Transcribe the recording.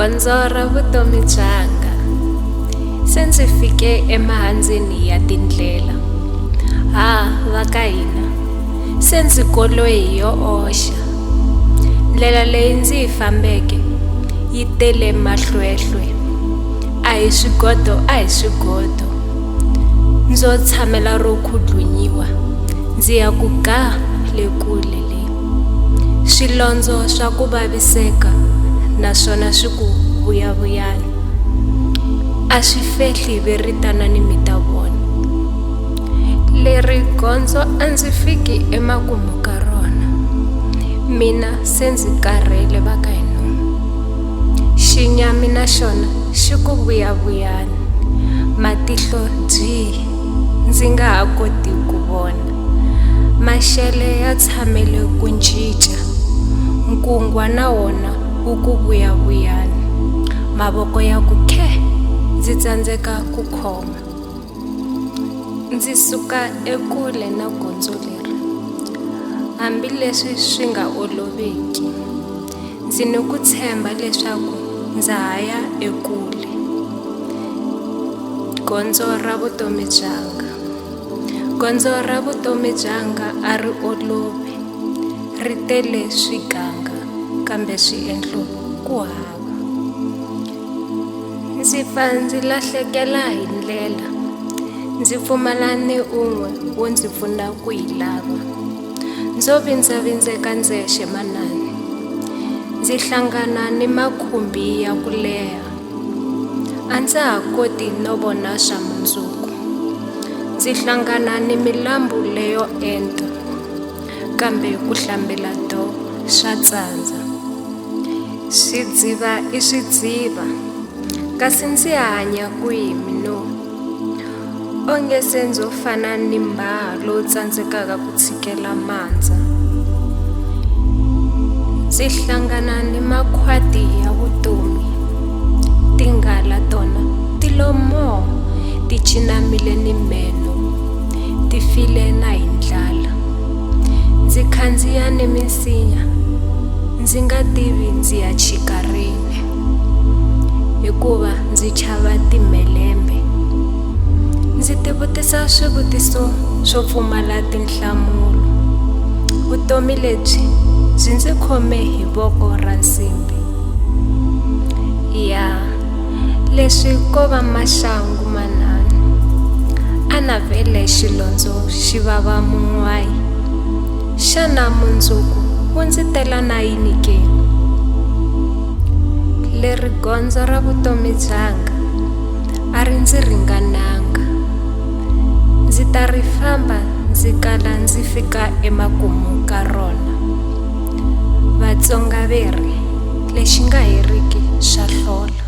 Gondzo ra vutomi byanga. Se ndzi fike emahandzeni ya tindlela. Va ka hina. Se ndzi koloye hi yo oxa. Ndlela leyi ndzi yi fambeke yi tele mahlwehlwe. A hi swigodo, a hi swigodo. Ndzo tshamela ro khudlunyiwa. Ndzi ya ku ga le kule le. Swilondzo swa ku vaviseka naswona swi ku vuyavuyani. A swi fehli veritanani mi ta vona. Leri gondzo a ndzi fiki emakumu ka rona. Mina se ndzi karhele va ka hina. Xinyami na xona xi ku vuyavuyani. Matihlo byi ndzi nga ha koti ku vona. Maxele ya tshamele ku cinca. Nkungwa na wona wu ku vuyavuyani. Mavoko ya ku khe ndzi tsandzeka ku khoma. Ndzi suka ekule na gondzo leri. Hambileswi swi nga oloveki. Ndzi ni ku tshemba leswaku ndza ha ya ekule. Gondzo ra vutomi byanga. Gondzo ra vutomi byanga a ri olovi. Ri tele swiganga kambe swiendlo ku hava. Ndzi fa ndzi lahlekela hi ndlela. Ndzi pfumala ni un'we wo ndzi pfuna ku yi lava. Ndzo vindzavindzeka ndzexe manani. Ndzi hlangana ni makhumbi ya ku leha. A ndza ha koti no vona swa mundzuku. Ndzi hlangana ni milambu leyo enta. Kambe ku hlambela do swa tsandza. Swidziva i swidziva. Kasi ndzi hanya kwihi mino? Onge se ndzo fana ni mbaha lowu tsandzekaka ku tshikela mandza. Ndzi hlangana ni makhwati ya vutomi. Tinghala tona ti lomo, ti cinamile ni meno, ti file na hi ndlala. Ndzi khandziya ni misinya. Ndzi nga tivi ndzi ya chika rini. Hikuva ndzi chava timelembe. Ndzi tivutisa swivutiso swo pfumala tinhlamulo. Vutomi lebyi byi ndzi khome hi voko ra nsimbi. Leswi ko va maxangu manani. A na vele xilondzo xi vava mun'wayi. Xana mundzuku wu ndzi tela na yini ke? Leri gondzo ra vutomi byanga a ri ndzi ringananga. Ndzi ta ri famba ndzi kala ndzi fika emakumu ka rona. Vatsonga veri lexi nga heriki xa hlola.